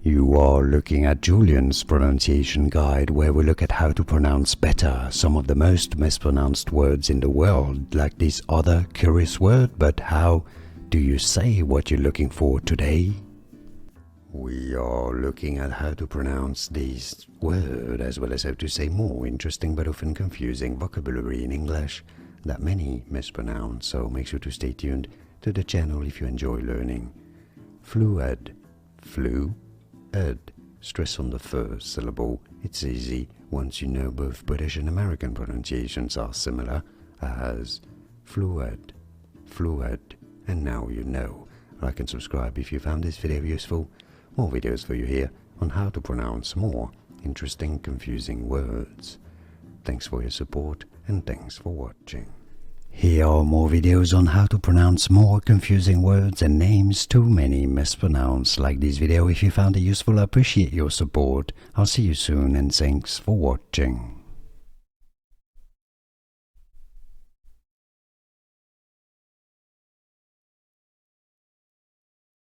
You are looking at Julian's pronunciation guide, where we look at how to pronounce better some of the most mispronounced words in the world, like this other curious word. But how do you say what you're looking for today? We are looking at how to pronounce this word, as well as how to say more interesting but often confusing vocabulary in English that many mispronounce, so make sure to stay tuned to the channel if you enjoy learning. Fluid, flu-ed, stress on the first syllable. It's easy once you know both British and American pronunciations are similar, as fluid, fluid, and now you know. Like and subscribe if you found this video useful. More videos for you here on how to pronounce more interesting, confusing words. Thanks for your support and thanks for watching. Here are more videos on how to pronounce more confusing words and names too many mispronounced. Like this video if you found it useful. I appreciate your support. I'll see you soon and thanks for watching.